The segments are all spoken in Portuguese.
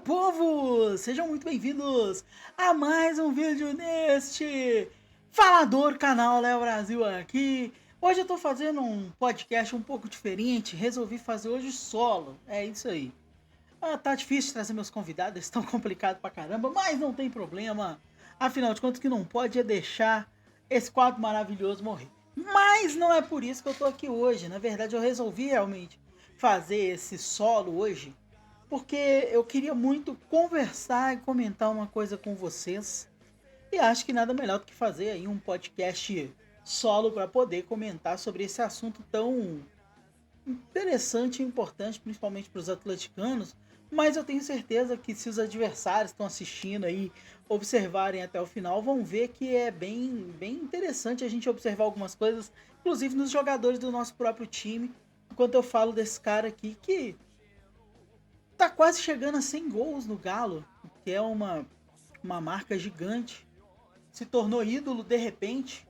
povo! Sejam muito bem-vindos a mais um vídeo neste falador canal Léo Brasil aqui. Hoje eu tô fazendo um podcast um pouco diferente, resolvi fazer hoje solo, é isso aí. Tá difícil trazer meus convidados, estão complicados pra caramba, mas não tem problema. Afinal de contas, o que não pode é deixar esse quadro maravilhoso morrer. Mas não é por isso que eu tô aqui hoje, na verdade eu resolvi realmente fazer esse solo hoje porque eu queria muito conversar e comentar uma coisa com vocês. E acho que nada melhor do que fazer aí um podcast solo para poder comentar sobre esse assunto tão interessante e importante, principalmente para os atleticanos. Mas eu tenho certeza que se os adversários estão assistindo aí, observarem até o final, vão ver que é bem interessante a gente observar algumas coisas, inclusive nos jogadores do nosso próprio time. Enquanto eu falo desse cara aqui que tá quase chegando a 100 gols no Galo, que é uma marca gigante. Se tornou ídolo de repente.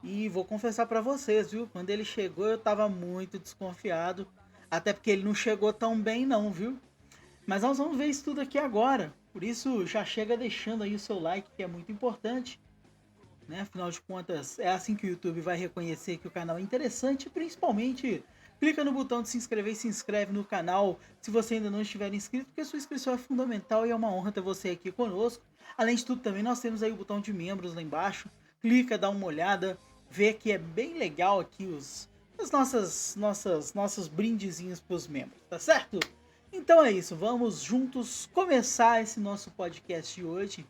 E vou confessar pra vocês, viu? Quando ele chegou eu tava muito desconfiado. Até porque ele não chegou tão bem não, viu? Mas nós vamos ver isso tudo aqui agora. Por isso já chega deixando aí o seu like, que é muito importante. Né? Afinal de contas, é assim que o YouTube vai reconhecer que o canal é interessante, principalmente clica no botão de se inscrever e se inscreve no canal se você ainda não estiver inscrito, porque sua inscrição é fundamental e é uma honra ter você aqui conosco. Além de tudo, também nós temos aí o botão de membros lá embaixo, clica, dá uma olhada, vê que é bem legal aqui os nossos brindezinhos para os membros, tá certo? Então é isso, vamos juntos começar esse nosso podcast de hoje.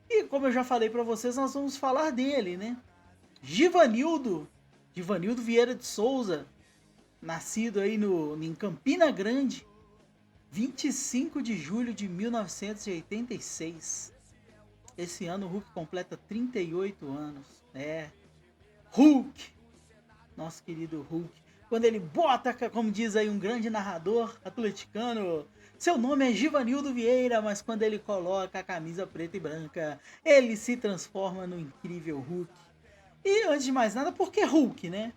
E como eu já falei para vocês, nós vamos falar dele, né? Givanildo, Givanildo Vieira de Souza, nascido aí em Campina Grande, 25 de julho de 1986. Esse ano o Hulk completa 38 anos. Hulk, nosso querido Hulk. Quando ele bota, como diz aí um grande narrador atleticano, seu nome é Givanildo Vieira, mas quando ele coloca a camisa preta e branca, ele se transforma no incrível Hulk. E antes de mais nada, por que Hulk, né?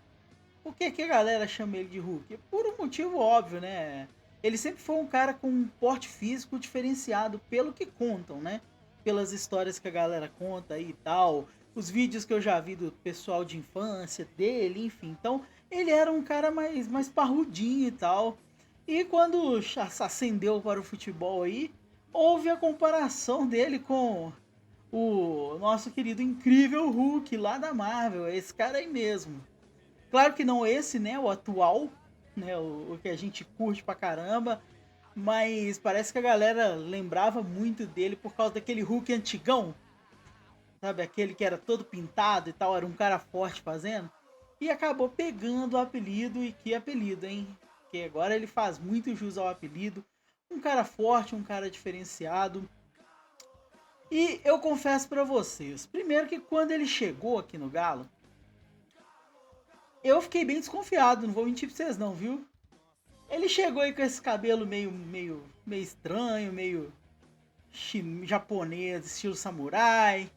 Por que a galera chama ele de Hulk? Por um motivo óbvio, né? Ele sempre foi um cara com um porte físico diferenciado, pelo que contam, né? Pelas histórias que a galera conta aí e tal, os vídeos que eu já vi do pessoal de infância dele, enfim. Então, ele era um cara mais parrudinho e tal. E quando ascendeu para o futebol aí, houve a comparação dele com o nosso querido incrível Hulk lá da Marvel, esse cara aí mesmo. Claro que não esse, né, o atual, né, o que a gente curte pra caramba, mas parece que a galera lembrava muito dele por causa daquele Hulk antigão, sabe, aquele que era todo pintado e tal, era um cara forte fazendo, e acabou pegando o apelido, e que apelido, hein? Porque agora ele faz muito jus ao apelido, um cara forte, um cara diferenciado. E eu confesso pra vocês, primeiro que quando ele chegou aqui no Galo, eu fiquei bem desconfiado, não vou mentir pra vocês não, viu? Ele chegou aí com esse cabelo meio estranho, meio japonês, estilo samurai.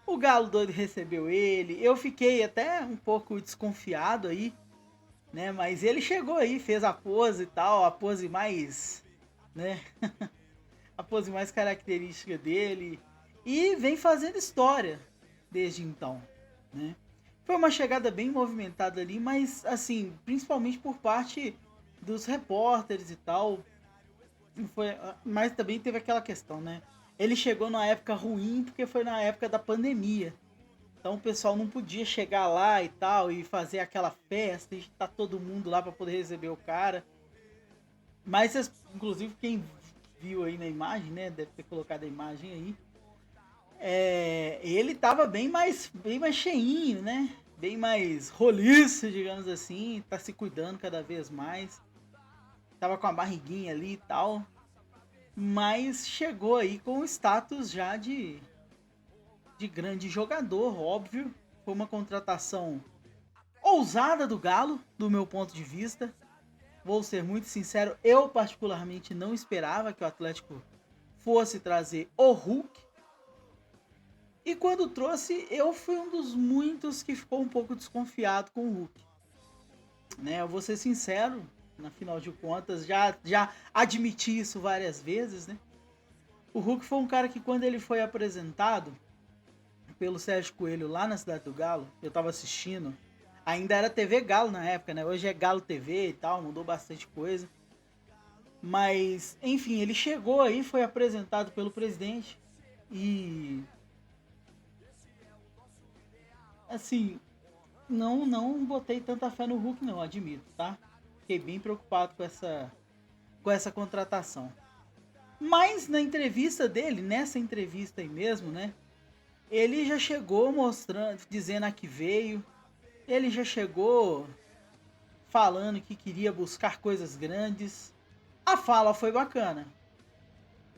O Galo Doido recebeu ele. Eu fiquei até um pouco desconfiado aí, né? Mas ele chegou aí, fez a pose e tal, a pose mais, né? A pose mais característica dele. E vem fazendo história desde então, né? Foi uma chegada bem movimentada ali, mas assim, principalmente por parte dos repórteres e tal. Foi, mas também teve aquela questão, né? Ele chegou numa época ruim porque foi na época da pandemia. Então o pessoal não podia chegar lá e tal e fazer aquela festa e tá todo mundo lá para poder receber o cara. Mas inclusive quem viu aí na imagem, né, deve ter colocado a imagem aí. Ele tava bem mais cheinho, né? Bem mais roliço, digamos assim, tá se cuidando cada vez mais. Tava com a barriguinha ali e tal. Mas chegou aí com o status já de grande jogador, óbvio. Foi uma contratação ousada do Galo, do meu ponto de vista. Vou ser muito sincero, eu particularmente não esperava que o Atlético fosse trazer o Hulk. E quando trouxe, eu fui um dos muitos que ficou um pouco desconfiado com o Hulk. Né, eu vou ser sincero, na final de contas, já admiti isso várias vezes, né? O Hulk foi um cara que, quando ele foi apresentado pelo Sérgio Coelho lá na Cidade do Galo, eu tava assistindo, ainda era TV Galo na época, né? Hoje é Galo TV e tal, mudou bastante coisa. Mas, enfim, ele chegou aí, foi apresentado pelo presidente e, assim, não botei tanta fé no Hulk não, admito, tá? Fiquei bem preocupado com essa contratação. Mas na entrevista dele, nessa entrevista aí mesmo, né? Ele já chegou mostrando, dizendo a que veio. Ele já chegou falando que queria buscar coisas grandes. A fala foi bacana,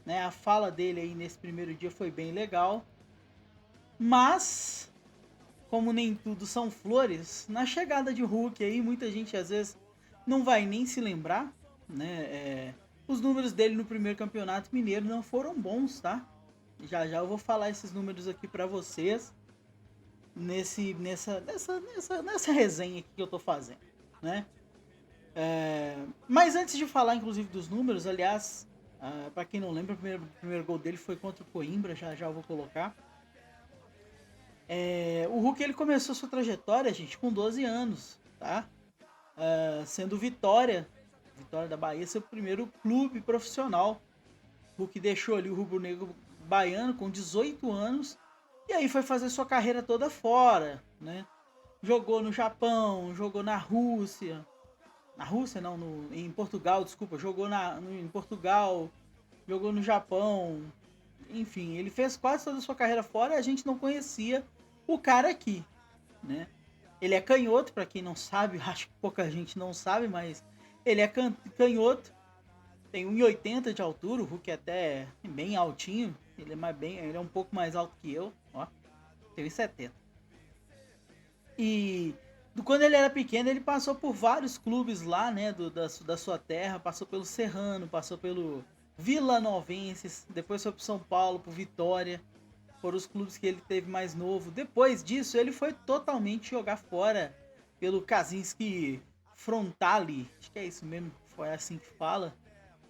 né? A fala dele aí nesse primeiro dia foi bem legal. Mas, como nem tudo são flores, na chegada de Hulk aí, muita gente às vezes não vai nem se lembrar, né? Os números dele no primeiro campeonato mineiro não foram bons, tá? Já já eu vou falar esses números aqui pra vocês nessa resenha aqui que eu tô fazendo, né? Mas antes de falar, inclusive, dos números, aliás, para quem não lembra, o primeiro gol dele foi contra o Coimbra, já já eu vou colocar. O Hulk, ele começou sua trajetória, gente, com 12 anos, tá? Sendo Vitória da Bahia, seu primeiro clube profissional. O Hulk deixou ali o rubro-negro baiano com 18 anos e aí foi fazer sua carreira toda fora, né? Jogou no Japão, jogou na Rússia. Na Rússia não, em Portugal, desculpa. Jogou em Portugal, jogou no Japão. Enfim, ele fez quase toda a sua carreira fora e a gente não conhecia o cara aqui, né? Ele é canhoto, para quem não sabe, acho que pouca gente não sabe, mas ele é canhoto. Tem 1,80 de altura, o Hulk é até bem altinho. Ele é um pouco mais alto que eu, ó. Tem 1,70. E quando ele era pequeno, ele passou por vários clubes lá, né, da sua terra. Passou pelo Serrano, passou pelo Vila Novenses, depois foi pro São Paulo, pro Vitória. Foram os clubes que ele teve mais novo. Depois disso, ele foi totalmente jogar fora pelo Kazinski Frontale. Acho que é isso mesmo, foi assim que fala.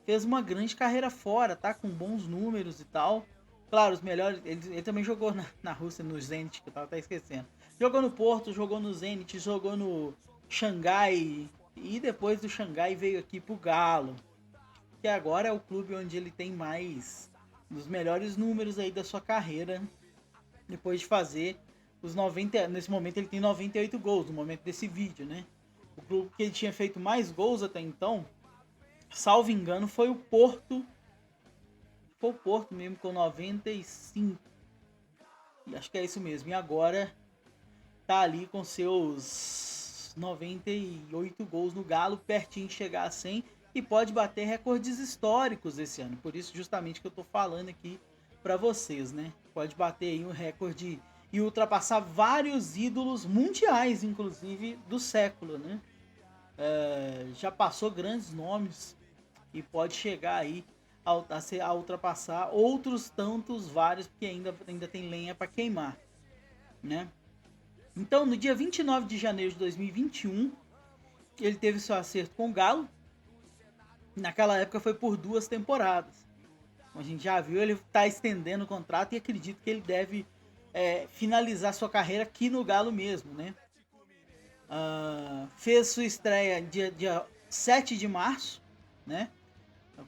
Fez uma grande carreira fora, tá? Com bons números e tal. Claro, os melhores. Ele também jogou na Rússia, no Zenit, que eu tava até esquecendo. Jogou no Porto, jogou no Zenit, jogou no Xangai. E depois do Xangai veio aqui pro Galo. Que agora é o clube onde ele tem mais. Dos melhores números aí da sua carreira. Depois de fazer os 90. Nesse momento ele tem 98 gols, no momento desse vídeo, né? O clube que ele tinha feito mais gols até então, salvo engano, foi o Porto. Foi o Porto mesmo, com 95. E acho que é isso mesmo. E agora tá ali com seus 98 gols no Galo, pertinho de chegar a 100 e pode bater recordes históricos esse ano. Por isso justamente que eu tô falando aqui para vocês, né? Pode bater aí um recorde e ultrapassar vários ídolos mundiais, inclusive do século, né? Já passou grandes nomes e pode chegar aí a ultrapassar outros tantos, vários, porque ainda tem lenha para queimar, né? Então, no dia 29 de janeiro de 2021, ele teve seu acerto com o Galo. Naquela época foi por 2 temporadas. Como a gente já viu, ele está estendendo o contrato e acredito que ele deve finalizar sua carreira aqui no Galo mesmo, né? Fez sua estreia dia 7 de março, né?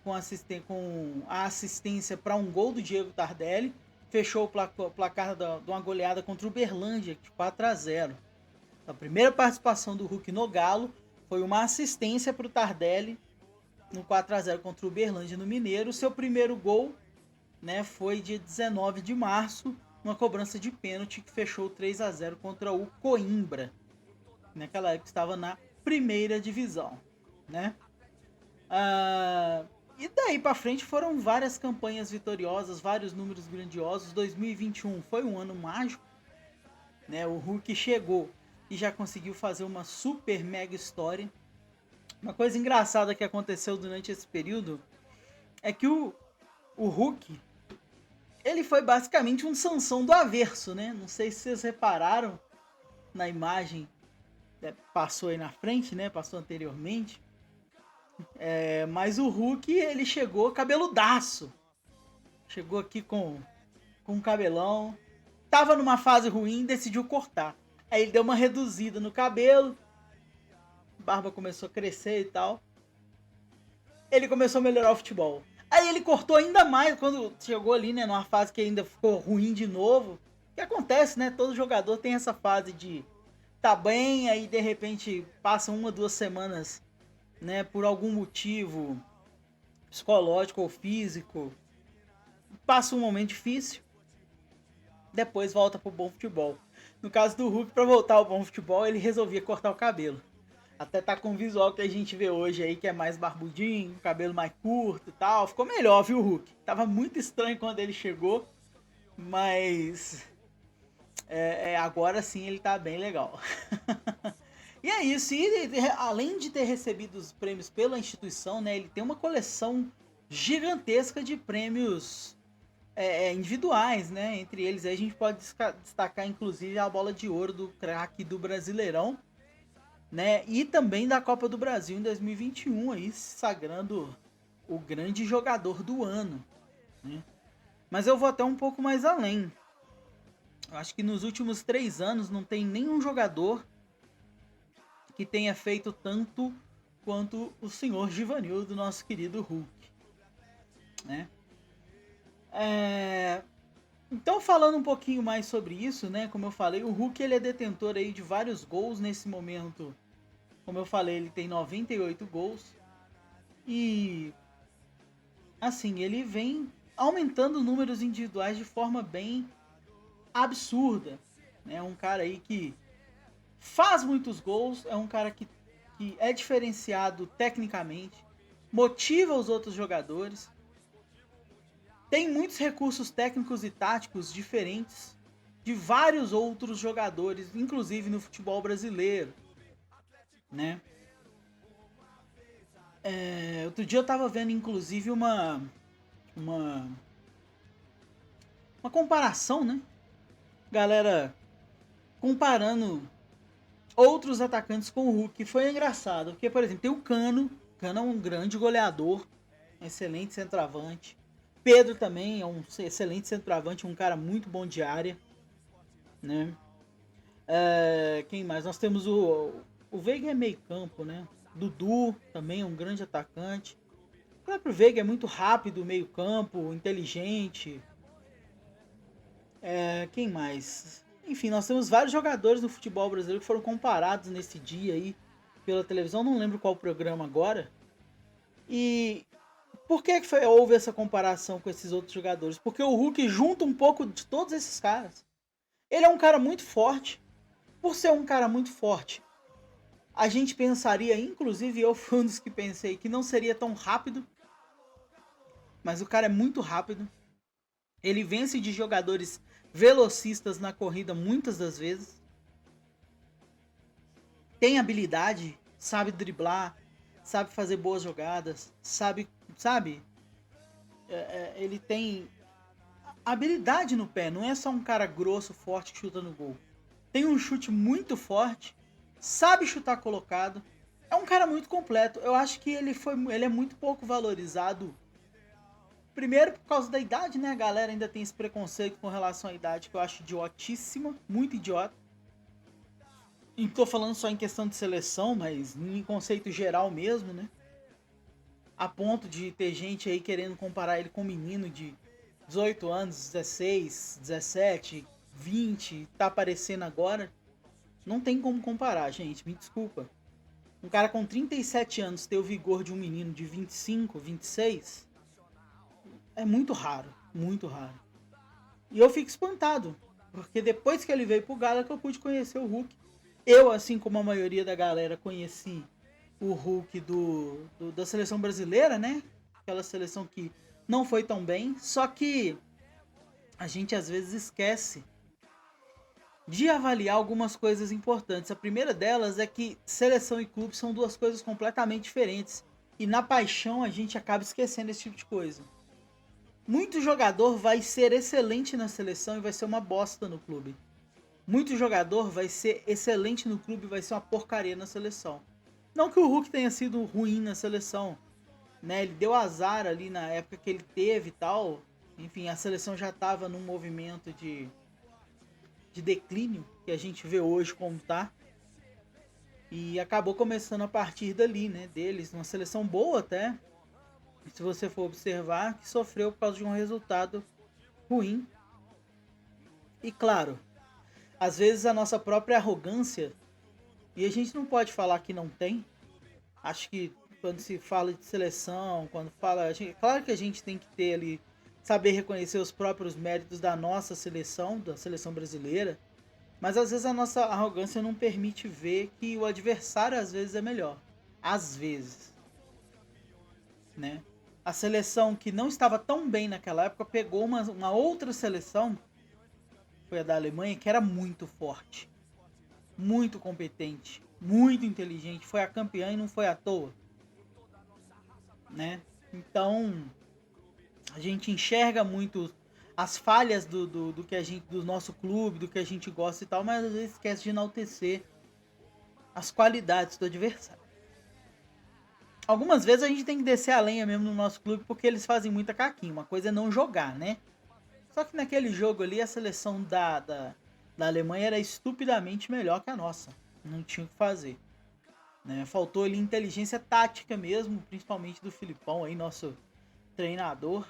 Com a assistência para um gol do Diego Tardelli. Fechou o placar de uma goleada contra o Uberlândia, de 4-0. A primeira participação do Hulk no Galo foi uma assistência para o Tardelli no 4-0 contra o Uberlândia no Mineiro. Seu primeiro gol, né, foi dia 19 de março, uma cobrança de pênalti que fechou 3-0 contra o Coimbra. Naquela época estava na primeira divisão, né? E daí para frente foram várias campanhas vitoriosas, vários números grandiosos. 2021 foi um ano mágico, né? O Hulk chegou e já conseguiu fazer uma super mega história. Uma coisa engraçada que aconteceu durante esse período é que o Hulk, ele foi basicamente um Sansão do avesso, né? Não sei se vocês repararam na imagem, passou aí na frente, né? Passou anteriormente. Mas o Hulk, ele chegou cabeludaço. Chegou aqui com um cabelão. Tava numa fase ruim, decidiu cortar. Aí ele deu uma reduzida no cabelo. Barba começou a crescer e tal. Ele começou a melhorar o futebol. Aí ele cortou ainda mais quando chegou ali, né, numa fase que ainda ficou ruim de novo. O que acontece, né? Todo jogador tem essa fase de tá bem, aí de repente passa 1, 2 semanas, né, por algum motivo psicológico ou físico, passa um momento difícil, depois volta pro bom futebol. No caso do Hulk, para voltar ao bom futebol, ele resolvia cortar o cabelo. Até tá com o visual que a gente vê hoje aí, que é mais barbudinho, cabelo mais curto e tal. Ficou melhor, viu, Hulk? Tava muito estranho quando ele chegou, mas agora sim ele tá bem legal. E é isso, e além de ter recebido os prêmios pela instituição, né, ele tem uma coleção gigantesca de prêmios individuais, né? Entre eles a gente pode destacar inclusive a bola de ouro do craque do Brasileirão, né? E também da Copa do Brasil em 2021, aí se sagrando o grande jogador do ano, né? Mas eu vou até um pouco mais além. Eu acho que nos últimos 3 anos não tem nenhum jogador que tenha feito tanto quanto o senhor Givanildo, nosso querido Hulk, né? Então, falando um pouquinho mais sobre isso, né? Como eu falei, o Hulk ele é detentor aí de vários gols nesse momento. Como eu falei, ele tem 98 gols. E assim, ele vem aumentando números individuais de forma bem absurda. É um cara aí que faz muitos gols, é um cara que é diferenciado tecnicamente, motiva os outros jogadores, tem muitos recursos técnicos e táticos diferentes de vários outros jogadores, inclusive no futebol brasileiro, né? Outro dia eu tava vendo inclusive uma comparação, né? Galera comparando outros atacantes com o Hulk, que foi engraçado, porque por exemplo, tem o Cano é um grande goleador, um excelente centroavante. Pedro também é um excelente centroavante, um cara muito bom de área, né? Quem mais? Nós temos o Veiga é meio campo, né? Dudu também é um grande atacante. O próprio Veiga é muito rápido, meio campo, inteligente. Quem mais? Enfim, nós temos vários jogadores do futebol brasileiro que foram comparados nesse dia aí pela televisão, não lembro qual programa agora. E por que houve essa comparação com esses outros jogadores? Porque o Hulk junta um pouco de todos esses caras. Ele é um cara muito forte. Por ser um cara muito forte, a gente pensaria, inclusive eu fui um dos que pensei, que não seria tão rápido. Mas o cara é muito rápido. Ele vence de jogadores velocistas na corrida muitas das vezes. Tem habilidade, sabe driblar, sabe fazer boas jogadas, sabe, ele tem habilidade no pé, não é só um cara grosso, forte que chuta no gol. Tem um chute muito forte, sabe chutar colocado, é um cara muito completo. Eu acho que ele é muito pouco valorizado. Primeiro por causa da idade, né? A galera ainda tem esse preconceito com relação à idade que eu acho idiotíssima, muito idiota. E não tô falando só em questão de seleção, mas em conceito geral mesmo, né? A ponto de ter gente aí querendo comparar ele com um menino de 18 anos, 16, 17, 20, tá aparecendo agora. Não tem como comparar, gente, me desculpa. Um cara com 37 anos ter o vigor de um menino de 25, 26 é muito raro, muito raro. E eu fico espantado, porque depois que ele veio pro Gala que eu pude conhecer o Hulk. Eu, assim como a maioria da galera, conheci o Hulk da seleção brasileira, né? Aquela seleção que não foi tão bem, só que a gente às vezes esquece de avaliar algumas coisas importantes. A primeira delas é que seleção e clube são duas coisas completamente diferentes. E na paixão a gente acaba esquecendo esse tipo de coisa. Muito jogador vai ser excelente na seleção e vai ser uma bosta no clube. Muito jogador vai ser excelente no clube e vai ser uma porcaria na seleção. Não que o Hulk tenha sido ruim na seleção, né? Ele deu azar ali na época que ele teve e tal, Enfim, a seleção já estava num movimento de declínio, que a gente vê hoje como tá. E acabou começando a partir dali, né, deles. Uma seleção boa até, se você for observar, que sofreu por causa de um resultado ruim. E claro, às vezes a nossa própria arrogância, e a gente não pode falar que não tem. Acho que quando se fala de seleção, quando fala. Claro que a gente tem que ter ali, saber reconhecer os próprios méritos da nossa seleção, da seleção brasileira. Mas às vezes a nossa arrogância não permite ver que o adversário às vezes é melhor. Às vezes, né? A seleção que não estava tão bem naquela época pegou uma outra seleção, foi a da Alemanha, que era muito forte, muito competente, muito inteligente, foi a campeã e não foi à toa, né? Então, a gente enxerga muito as falhas do que a gente, do nosso clube, do que a gente gosta e tal, mas às vezes esquece de enaltecer as qualidades do adversário. Algumas vezes a gente tem que descer a lenha mesmo no nosso clube porque eles fazem muita caquinha. Uma coisa é não jogar, né? Só que naquele jogo ali a seleção da Alemanha era estupidamente melhor que a nossa. Não tinha o que fazer, né? Faltou ali inteligência tática mesmo, principalmente do Filipão aí, nosso treinador.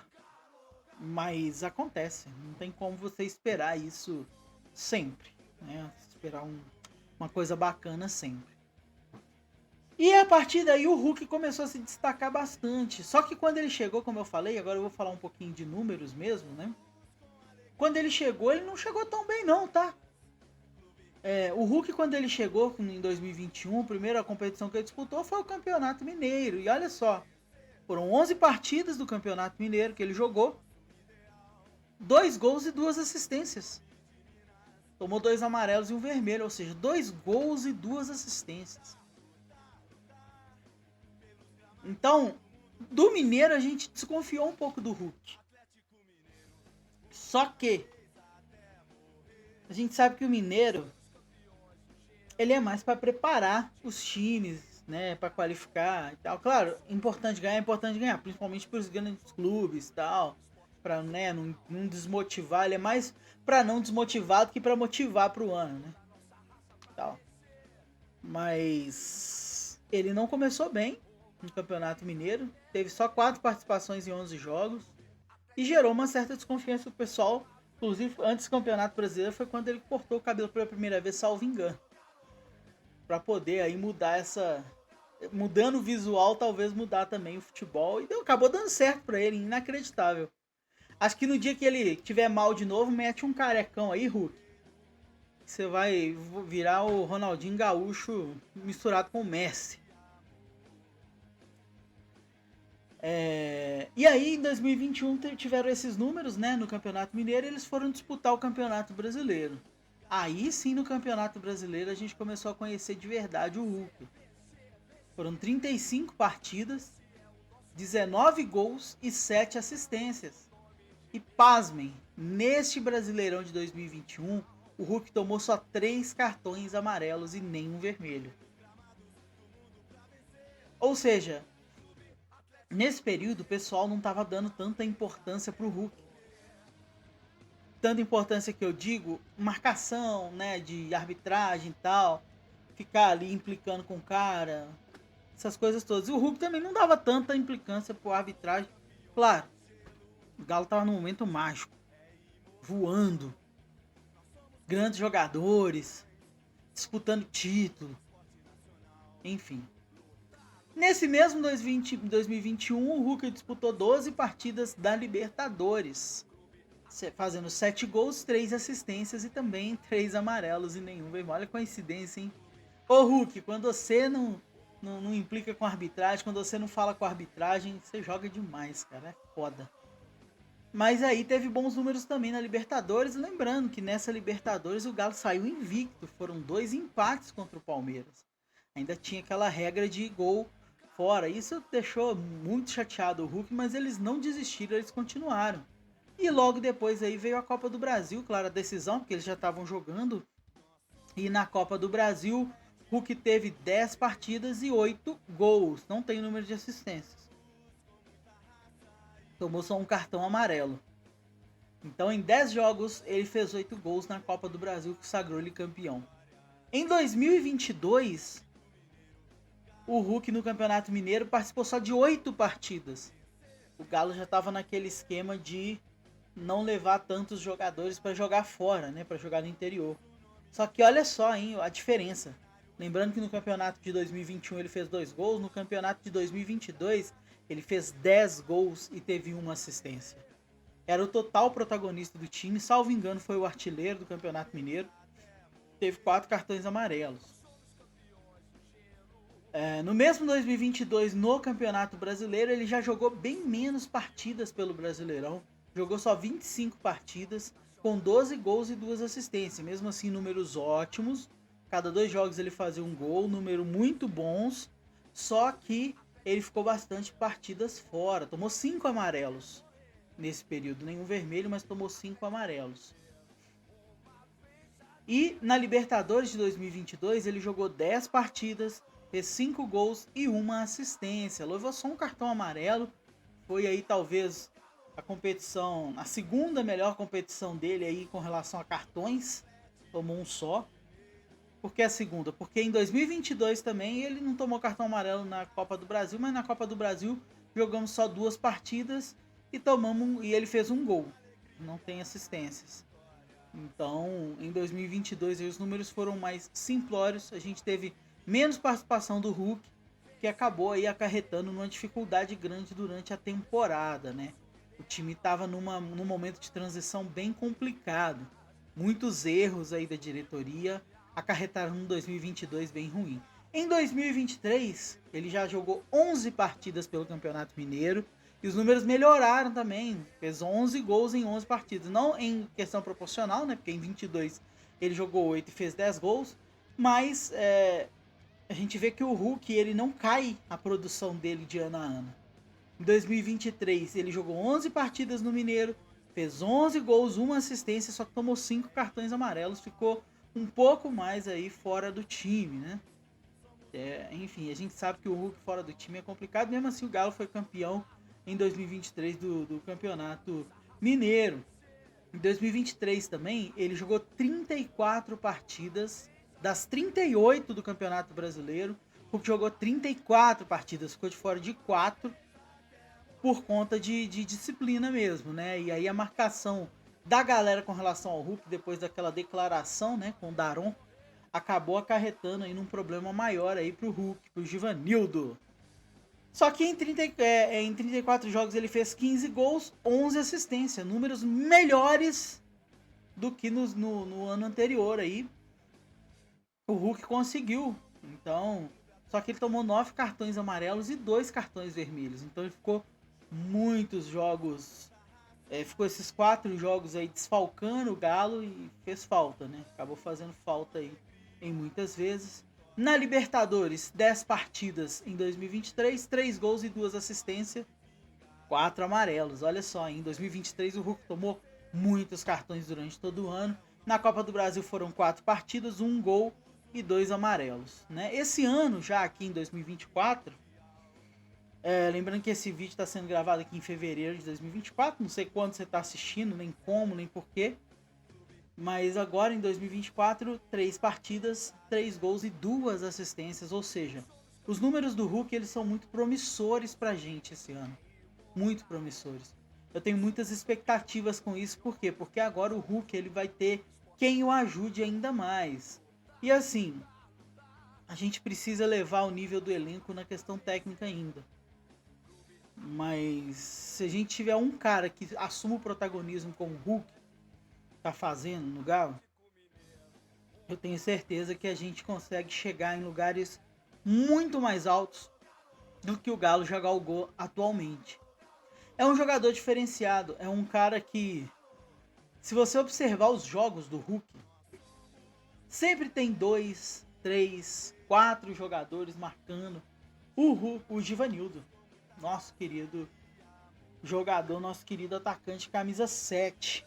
Mas acontece, não tem como você esperar isso sempre, né? Esperar uma coisa bacana sempre. E a partir daí o Hulk começou a se destacar bastante. Só que quando ele chegou, como eu falei, agora eu vou falar um pouquinho de números mesmo, né? Quando ele chegou, ele não chegou tão bem não, tá? O Hulk, quando ele chegou em 2021, a primeira competição que ele disputou foi o Campeonato Mineiro. E olha só, foram 11 partidas do Campeonato Mineiro que ele jogou. 2 gols e 2 assistências. Tomou 2 amarelos e um vermelho, ou seja, 2 gols e 2 assistências. Então, do Mineiro a gente desconfiou um pouco do Hulk. Só que a gente sabe que o Mineiro ele é mais para preparar os times, né, para qualificar e tal. Claro, é importante ganhar, principalmente para os grandes clubes e tal, para, né, não desmotivar. Ele é mais para não desmotivar do que para motivar para o ano, né? Tal. Mas ele não começou bem no Campeonato Mineiro, teve só 4 participações em 11 jogos e gerou uma certa desconfiança do pessoal. Inclusive, antes do Campeonato Brasileiro foi quando ele cortou o cabelo pela primeira vez, salvo engano, para poder aí mudar essa, mudando o visual, talvez mudar também o futebol, e acabou dando certo para ele, inacreditável. Acho que no dia que ele tiver mal de novo, mete um carecão aí, Hulk. Você vai virar o Ronaldinho Gaúcho misturado com o Messi. E aí, em 2021, tiveram esses números, né, no Campeonato Mineiro, e eles foram disputar o Campeonato Brasileiro. Aí sim, no Campeonato Brasileiro, a gente começou a conhecer de verdade o Hulk. Foram 35 partidas, 19 gols e 7 assistências. E pasmem, neste Brasileirão de 2021, o Hulk tomou só 3 cartões amarelos e nenhum vermelho. Ou seja, nesse período o pessoal não estava dando tanta importância pro Hulk. Tanta importância que eu digo, marcação, né, de arbitragem e tal, ficar ali implicando com o cara, essas coisas todas. E o Hulk também não dava tanta implicância por arbitragem. Claro, o Galo tava num momento mágico, voando, grandes jogadores, disputando título, enfim. Nesse mesmo 2021, o Hulk disputou 12 partidas da Libertadores, fazendo 7 gols, 3 assistências e também 3 amarelos e nenhum vermelho. Olha a coincidência, hein? Ô Hulk, quando você não implica com a arbitragem, quando você não fala com a arbitragem, você joga demais, cara. É foda. Mas aí teve bons números também na Libertadores. Lembrando que nessa Libertadores o Galo saiu invicto. Foram 2 empates contra o Palmeiras. Ainda tinha aquela regra de gol fora. Isso deixou muito chateado o Hulk, mas eles não desistiram, eles continuaram. E logo depois aí veio a Copa do Brasil, claro, a decisão, porque eles já estavam jogando. E na Copa do Brasil, Hulk teve 10 partidas e 8 gols. Não tem número de assistências. Tomou só um cartão amarelo. Então, em 10 jogos, ele fez 8 gols na Copa do Brasil, que sagrou ele campeão. Em 2022, o Hulk no Campeonato Mineiro participou só de 8 partidas. O Galo já estava naquele esquema de não levar tantos jogadores para jogar fora, né, para jogar no interior. Só que olha só, hein, a diferença. Lembrando que no campeonato de 2021 ele fez 2 gols, no campeonato de 2022 ele fez 10 gols e teve uma assistência. Era o total protagonista do time, salvo engano foi o artilheiro do Campeonato Mineiro. Teve 4 cartões amarelos. No mesmo 2022, no Campeonato Brasileiro, ele já jogou bem menos partidas pelo Brasileirão. Jogou só 25 partidas, com 12 gols e 2 assistências. Mesmo assim, números ótimos. Cada 2 jogos ele fazia um gol, número muito bons. Só que ele ficou bastante partidas fora. Tomou 5 amarelos nesse período. Nenhum vermelho, mas tomou 5 amarelos. E na Libertadores de 2022, ele jogou 10 partidas, fez 5 gols e 1 assistência. Levou só um cartão amarelo. Foi aí talvez a competição, a segunda melhor competição dele aí com relação a cartões. Tomou um só. Por que a segunda? Porque em 2022 também ele não tomou cartão amarelo na Copa do Brasil, mas na Copa do Brasil jogamos só 2 partidas e ele fez um gol. Não tem assistências. Então, em 2022 os números foram mais simplórios, a gente teve menos participação do Hulk, que acabou aí acarretando numa dificuldade grande durante a temporada, né? O time estava num momento de transição bem complicado. Muitos erros aí da diretoria acarretaram um 2022 bem ruim. Em 2023, ele já jogou 11 partidas pelo Campeonato Mineiro, e os números melhoraram também. Fez 11 gols em 11 partidas. Não em questão proporcional, né? Porque em 22 ele jogou 8 e fez 10 gols. Mas a gente vê que o Hulk ele não cai a produção dele de ano a ano. Em 2023 ele jogou 11 partidas no Mineiro. Fez 11 gols, 1 assistência. Só que tomou 5 cartões amarelos. Ficou um pouco mais aí fora do time, né? Enfim, a gente sabe que o Hulk fora do time é complicado. Mesmo assim o Galo foi campeão em 2023 do Campeonato Mineiro. Em 2023 também, ele jogou 34 partidas das 38 do Campeonato Brasileiro. O Hulk jogou 34 partidas, ficou de fora de 4 por conta de disciplina mesmo, né? E aí a marcação da galera com relação ao Hulk, depois daquela declaração, né, com o Daron, acabou acarretando aí num problema maior aí pro Hulk, pro Givanildo. Só que em 34 jogos ele fez 15 gols, 11 assistências. Números melhores do que no ano anterior aí. O Hulk conseguiu. Então, só que ele tomou 9 cartões amarelos e 2 cartões vermelhos. Então ele ficou muitos jogos. Ficou esses 4 jogos aí desfalcando o Galo e fez falta, né? Acabou fazendo falta aí em muitas vezes. Na Libertadores, 10 partidas em 2023, 3 gols e 2 assistências, 4 amarelos. Olha só, em 2023 o Hulk tomou muitos cartões durante todo o ano. Na Copa do Brasil foram 4 partidas, 1 gol e 2 amarelos. Né? Esse ano, já aqui em 2024, lembrando que esse vídeo está sendo gravado aqui em fevereiro de 2024, não sei quando você está assistindo, nem como, nem porquê. Mas agora em 2024, 3 partidas, 3 gols e 2 assistências. Ou seja, os números do Hulk eles são muito promissores pra gente esse ano. Muito promissores. Eu tenho muitas expectativas com isso. Por quê? Porque agora o Hulk ele vai ter quem o ajude ainda mais. E assim, a gente precisa levar o nível do elenco na questão técnica ainda. Mas se a gente tiver um cara que assuma o protagonismo como o Hulk tá fazendo no Galo, eu tenho certeza que a gente consegue chegar em lugares muito mais altos do que o Galo já galgou atualmente. É um jogador diferenciado, é um cara que, se você observar os jogos do Hulk, sempre tem 2, 3, 4 jogadores marcando o Givanildo, nosso querido jogador, nosso querido atacante camisa 7,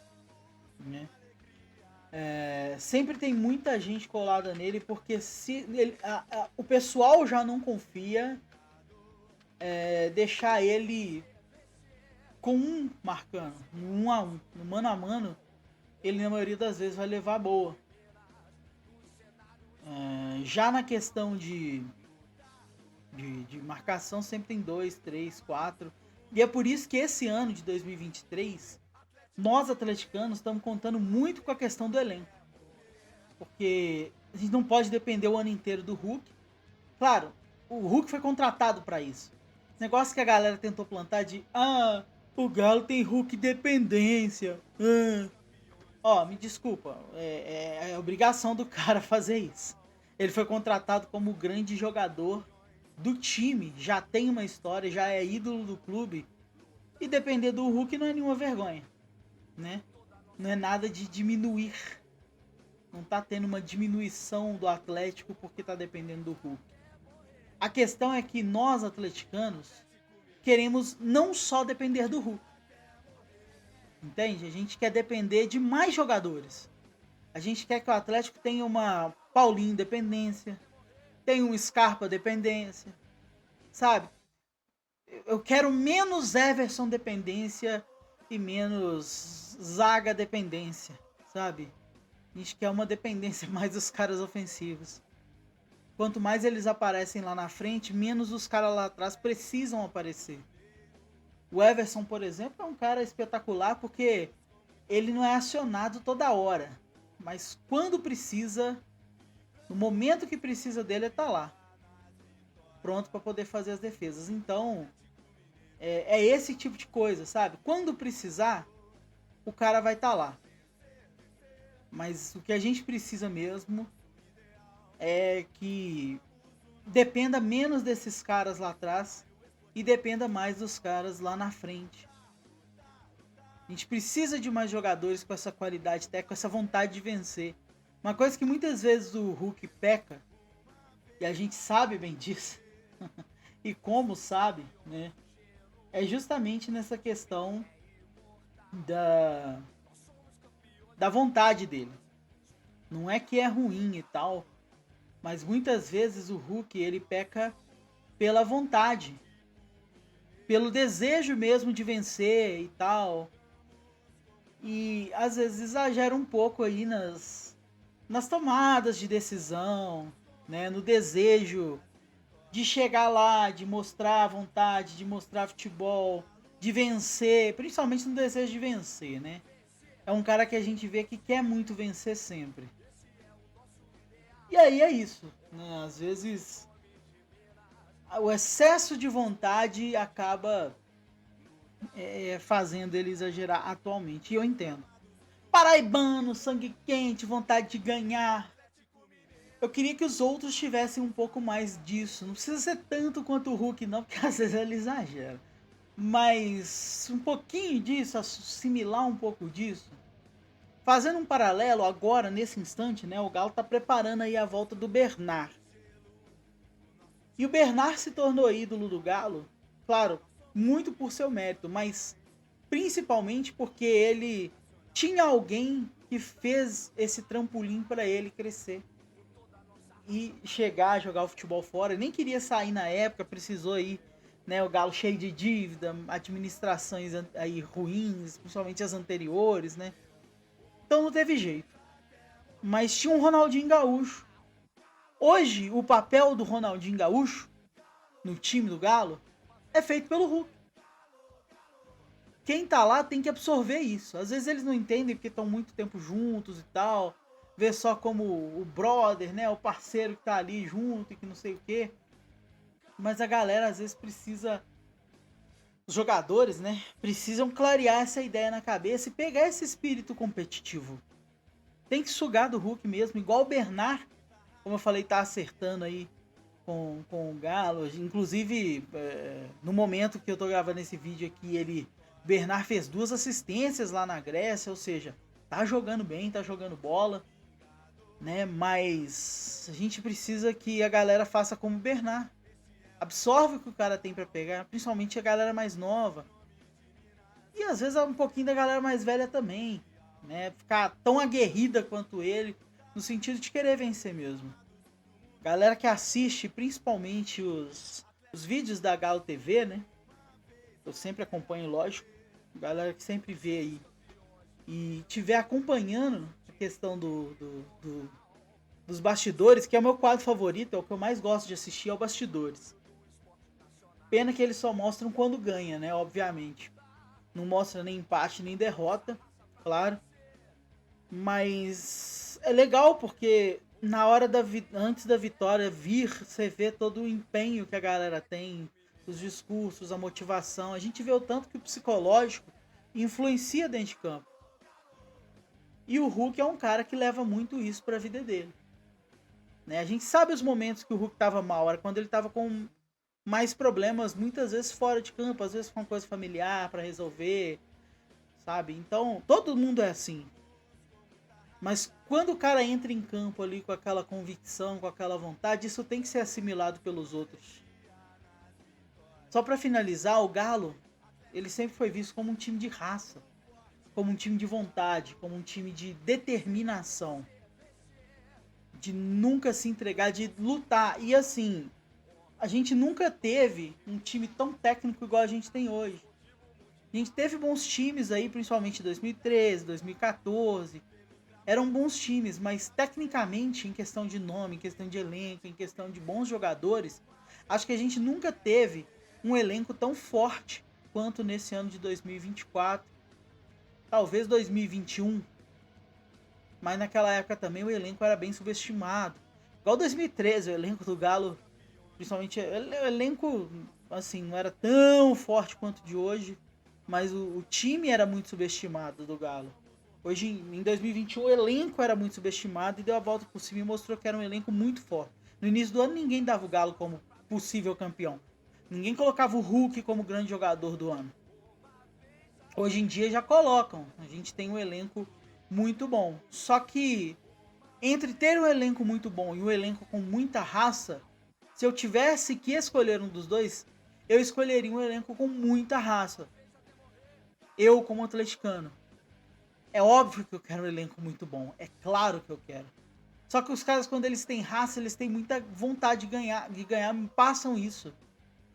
né? Sempre tem muita gente colada nele, porque se o pessoal já não confia, deixar ele com um marcando, no 1 a 1, no mano a mano, ele na maioria das vezes vai levar a boa. Já na questão de marcação sempre tem 2, 3, 4. E é por isso que esse ano de 2023, nós atleticanos estamos contando muito com a questão do elenco. Porque a gente não pode depender o ano inteiro do Hulk. Claro, o Hulk foi contratado para isso. Esse negócio que a galera tentou plantar de o Galo tem Hulk dependência. Me desculpa, é obrigação do cara fazer isso. Ele foi contratado como grande jogador do time, já tem uma história, já é ídolo do clube. E depender do Hulk não é nenhuma vergonha, né? Não é nada de diminuir. Não tá tendo uma diminuição do Atlético porque tá dependendo do Hulk. A questão é que nós, atleticanos, queremos não só depender do Hulk. Entende? A gente quer depender de mais jogadores. A gente quer que o Atlético tenha uma Paulinho dependência, tenha um Scarpa dependência, sabe? Eu quero menos Everson dependência e menos Zaga dependência, sabe? A gente quer uma dependência mais dos caras ofensivos. Quanto mais eles aparecem lá na frente, menos os caras lá atrás precisam aparecer. O Everson, por exemplo, é um cara espetacular porque ele não é acionado toda hora. Mas quando precisa, no momento que precisa dele, ele tá lá. Pronto para poder fazer as defesas. Então, é esse tipo de coisa, sabe? Quando precisar, o cara vai estar lá. Mas o que a gente precisa mesmo é que dependa menos desses caras lá atrás e dependa mais dos caras lá na frente. A gente precisa de mais jogadores com essa qualidade técnica, com essa vontade de vencer. Uma coisa que muitas vezes o Hulk peca, e a gente sabe bem disso, e como sabe, né? É justamente nessa questão da vontade dele. Não é que é ruim e tal, mas muitas vezes o Hulk ele peca pela vontade, pelo desejo mesmo de vencer e tal. E às vezes exagera um pouco aí nas tomadas de decisão, né? No desejo de chegar lá, de mostrar a vontade, de mostrar futebol, de vencer, principalmente no desejo de vencer, né? É um cara que a gente vê que quer muito vencer sempre. E aí é isso, né? Às vezes o excesso de vontade acaba fazendo ele exagerar atualmente. E eu entendo. Paraibano, sangue quente, vontade de ganhar. Eu queria que os outros tivessem um pouco mais disso. Não precisa ser tanto quanto o Hulk, não, porque às vezes ele exagera. Mas um pouquinho disso, assimilar um pouco disso. Fazendo um paralelo agora, nesse instante, né? O Galo tá preparando aí a volta do Bernard. E o Bernard se tornou ídolo do Galo, claro, muito por seu mérito, mas principalmente porque ele tinha alguém que fez esse trampolim para ele crescer e chegar a jogar o futebol fora. Ele nem queria sair na época, precisou ir, né, o Galo cheio de dívida, administrações aí ruins, principalmente as anteriores, né? Então não teve jeito. Mas tinha um Ronaldinho Gaúcho. Hoje, o papel do Ronaldinho Gaúcho no time do Galo é feito pelo Hulk. Quem tá lá tem que absorver isso. Às vezes eles não entendem porque estão muito tempo juntos e tal. Vê só como o brother, né? O parceiro que tá ali junto e que não sei o quê. Mas a galera às vezes precisa... Os jogadores, né? Precisam clarear essa ideia na cabeça e pegar esse espírito competitivo. Tem que sugar do Hulk mesmo. Igual o Bernard, como eu falei, tá acertando aí com o Galo. Inclusive, no momento que eu tô gravando esse vídeo aqui, Bernard fez 2 assistências lá na Grécia, ou seja, tá jogando bem, tá jogando bola, né? Mas a gente precisa que a galera faça como o Bernard. Absorve o que o cara tem para pegar, principalmente a galera mais nova. E às vezes um pouquinho da galera mais velha também, né? Ficar tão aguerrida quanto ele, no sentido de querer vencer mesmo. Galera que assiste principalmente os vídeos da Galo TV, né? Eu sempre acompanho, lógico. galera que sempre vê aí, e estiver acompanhando a questão dos bastidores, que é o meu quadro favorito, é o que eu mais gosto de assistir, é o Bastidores. Pena que eles só mostram quando ganha, né? Obviamente. Não mostra nem empate nem derrota, claro. Mas é legal porque na hora antes da vitória vir, você vê todo o empenho que a galera tem, os discursos, a motivação. A gente vê o tanto que o psicológico influencia dentro de campo. E o Hulk é um cara que leva muito isso para a vida dele. Né? A gente sabe os momentos que o Hulk estava mal, era quando ele estava com mais problemas, muitas vezes fora de campo, às vezes com uma coisa familiar para resolver, sabe? Então, todo mundo é assim. Mas quando o cara entra em campo ali com aquela convicção, com aquela vontade, isso tem que ser assimilado pelos outros. Só para finalizar, o Galo, ele sempre foi visto como um time de raça, como um time de vontade, como um time de determinação, de nunca se entregar, de lutar. E assim, a gente nunca teve um time tão técnico igual a gente tem hoje. A gente teve bons times aí, principalmente em 2013, 2014. Eram bons times, mas tecnicamente, em questão de nome, em questão de elenco, em questão de bons jogadores, acho que a gente nunca teve um elenco tão forte quanto nesse ano de 2024. Talvez 2021, mas naquela época também o elenco era bem subestimado. Igual 2013, o elenco do Galo, principalmente o elenco, assim, não era tão forte quanto de hoje, mas o time era muito subestimado do Galo. Hoje, em 2021, o elenco era muito subestimado e deu a volta por cima e mostrou que era um elenco muito forte. No início do ano, ninguém dava o Galo como possível campeão. Ninguém colocava o Hulk como grande jogador do ano. Hoje em dia já colocam. A gente tem um elenco muito bom. Só que entre ter um elenco muito bom e um elenco com muita raça, se eu tivesse que escolher um dos dois, eu escolheria um elenco com muita raça. Eu, como atleticano. É óbvio que eu quero um elenco muito bom. É claro que eu quero. Só que os caras, quando eles têm raça, eles têm muita vontade de ganhar, me passam isso.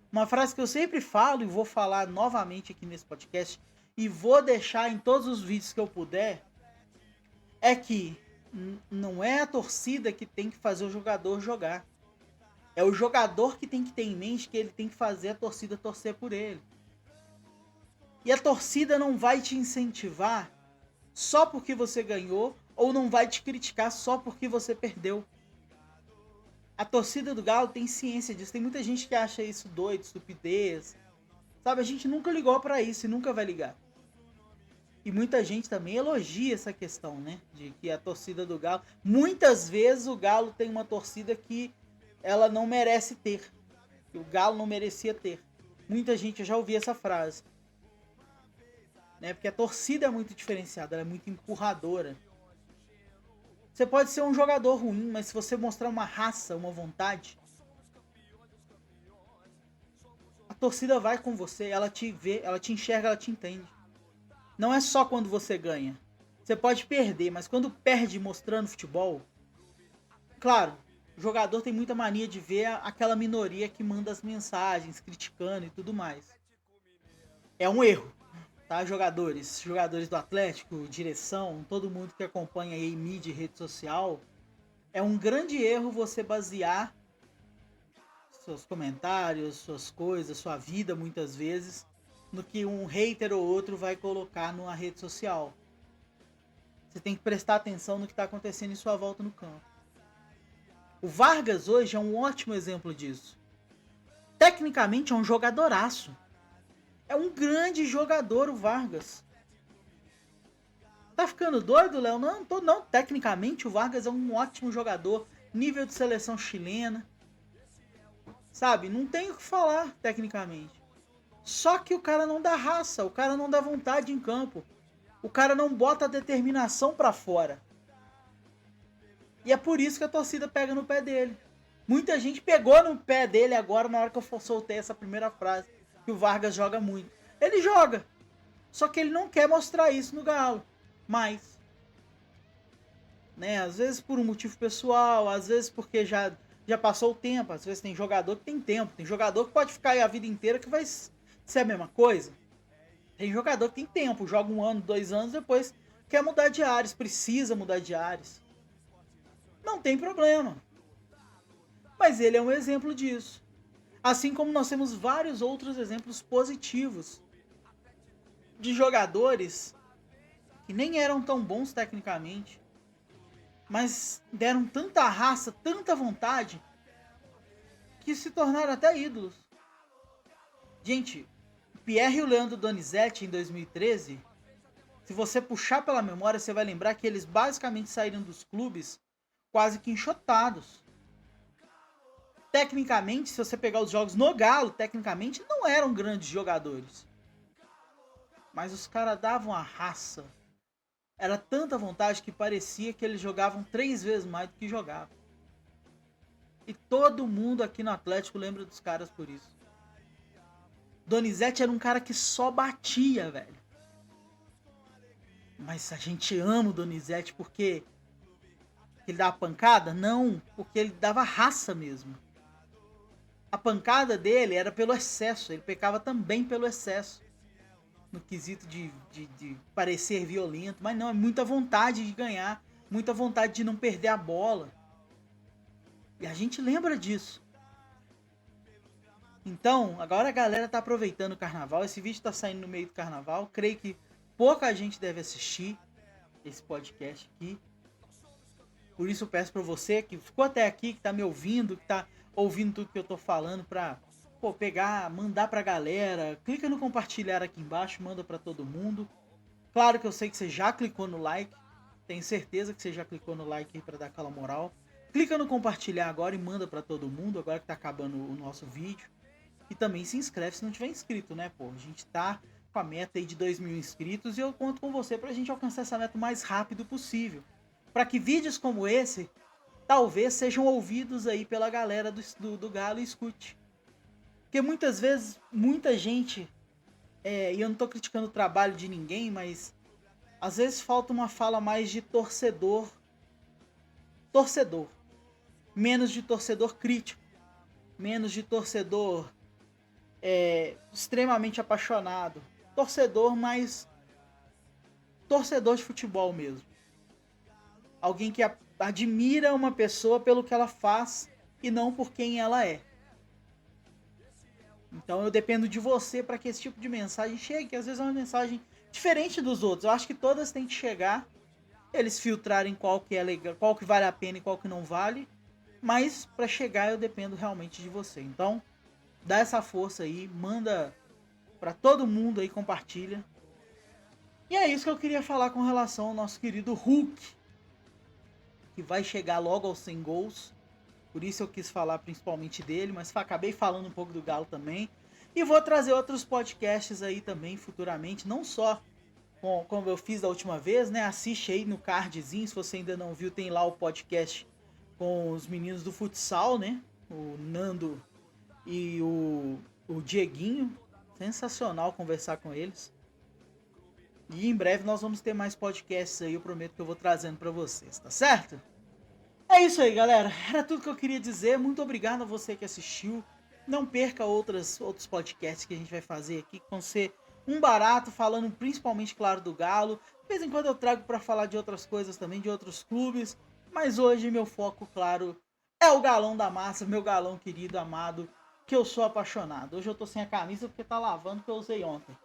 Uma frase que eu sempre falo e vou falar novamente aqui nesse podcast e vou deixar em todos os vídeos que eu puder, é que não é a torcida que tem que fazer o jogador jogar. É o jogador que tem que ter em mente que ele tem que fazer a torcida torcer por ele. E a torcida não vai te incentivar só porque você ganhou ou não vai te criticar só porque você perdeu. A torcida do Galo tem ciência disso. Tem muita gente que acha isso doido, estupidez. Sabe, a gente nunca ligou para isso e nunca vai ligar. E muita gente também elogia essa questão, né? De que a torcida do Galo... Muitas vezes o Galo tem uma torcida que ela não merece ter. Que o Galo não merecia ter. Muita gente, eu já ouvi essa frase. Né? Porque a torcida é muito diferenciada, ela é muito empurradora. Você pode ser um jogador ruim, mas se você mostrar uma raça, uma vontade, a torcida vai com você, ela te vê, ela te enxerga, ela te entende. Não é só quando você ganha. Você pode perder, mas quando perde mostrando futebol, claro, o jogador tem muita mania de ver aquela minoria que manda as mensagens, criticando e tudo mais. É um erro, tá, jogadores do Atlético, direção, todo mundo que acompanha aí mídia e rede social, é um grande erro você basear seus comentários, suas coisas, sua vida muitas vezes no que um hater ou outro vai colocar numa rede social. Você tem que prestar atenção no que está acontecendo em sua volta no campo. O Vargas hoje é um ótimo exemplo disso. Tecnicamente é um jogadoraço. É um grande jogador o Vargas. Tá ficando doido, Léo? Não, tô não. Tecnicamente o Vargas é um ótimo jogador. Nível de seleção chilena. Sabe? Não tem o que falar tecnicamente. Só que o cara não dá raça. O cara não dá vontade em campo. O cara não bota a determinação pra fora. E é por isso que a torcida pega no pé dele. Muita gente pegou no pé dele agora na hora que eu soltei essa primeira frase. Que o Vargas joga muito. Ele joga. Só que ele não quer mostrar isso no Galo. Mas, né, às vezes por um motivo pessoal, às vezes porque já passou o tempo. Às vezes tem jogador que tem tempo. Tem jogador que pode ficar aí a vida inteira que vai ser a mesma coisa. Tem jogador que tem tempo, joga 1 ano, 2 anos, depois quer mudar de ares, precisa mudar de ares. Não tem problema. Mas ele é um exemplo disso. Assim como nós temos vários outros exemplos positivos de jogadores que nem eram tão bons tecnicamente, mas deram tanta raça, tanta vontade, que se tornaram até ídolos. Gente, Pierre e o Leandro Donizete em 2013, se você puxar pela memória, você vai lembrar que eles basicamente saíram dos clubes quase que enxotados. Tecnicamente, se você pegar os jogos no Galo, tecnicamente não eram grandes jogadores. Mas os caras davam a raça. Era tanta vontade que parecia que eles jogavam 3 vezes mais do que jogavam. E todo mundo aqui no Atlético lembra dos caras por isso. Donizete era um cara que só batia, velho. Mas a gente ama o Donizete porque ele dava pancada? Não, porque ele dava raça mesmo. A pancada dele era pelo excesso, ele pecava também pelo excesso. No quesito de parecer violento, mas não, é muita vontade de ganhar, muita vontade de não perder a bola. E a gente lembra disso. Então, agora a galera tá aproveitando o carnaval, esse vídeo tá saindo no meio do carnaval, creio que pouca gente deve assistir esse podcast aqui. Por isso eu peço pra você que ficou até aqui, que tá me ouvindo, que tá ouvindo tudo que eu tô falando, pra pegar, mandar pra galera. Clica no compartilhar aqui embaixo, manda pra todo mundo. Claro que eu sei que você já clicou no like, tenho certeza que você já clicou no like aí pra dar aquela moral. Clica no compartilhar agora e manda pra todo mundo, agora que tá acabando o nosso vídeo. E também se inscreve se não tiver inscrito, né, pô? A gente tá com a meta aí de 2.000 inscritos e eu conto com você pra gente alcançar essa meta o mais rápido possível. Pra que vídeos como esse, talvez sejam ouvidos aí pela galera do Galo e escute. Porque muitas vezes, muita gente, e eu não tô criticando o trabalho de ninguém, mas às vezes falta uma fala mais de torcedor, menos de torcedor crítico, menos de torcedor extremamente apaixonado, torcedor de futebol mesmo. Alguém que admira uma pessoa pelo que ela faz e não por quem ela é. Então eu dependo de você para que esse tipo de mensagem chegue, que às vezes é uma mensagem diferente dos outros. Eu acho que todas têm que chegar, eles filtrarem qual que é legal, qual que vale a pena e qual que não vale, mas para chegar eu dependo realmente de você. Então, dá essa força aí, manda para todo mundo aí, compartilha. E é isso que eu queria falar com relação ao nosso querido Hulk, que vai chegar logo aos 100 gols. Por isso eu quis falar principalmente dele, mas acabei falando um pouco do Galo também. E vou trazer outros podcasts aí também futuramente, não só como eu fiz da última vez, né? Assiste aí no cardzinho, se você ainda não viu, tem lá o podcast com os meninos do futsal, né? O Nando e o Dieguinho. Sensacional conversar com eles. E em breve nós vamos ter mais podcasts aí, eu prometo que eu vou trazendo pra vocês, tá certo? É isso aí, galera. Era tudo que eu queria dizer. Muito obrigado a você que assistiu. Não perca outros podcasts que a gente vai fazer aqui, que vão ser um barato, falando principalmente, claro, do Galo. De vez em quando eu trago para falar de outras coisas também, de outros clubes. Mas hoje meu foco, claro, é o Galão da Massa, meu galão querido, amado, que eu sou apaixonado. Hoje eu tô sem a camisa porque tá lavando, que eu usei ontem.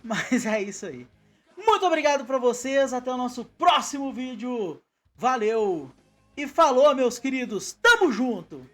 Mas é isso aí. Muito obrigado pra vocês. Até o nosso próximo vídeo. Valeu! E falou, meus queridos, tamo junto!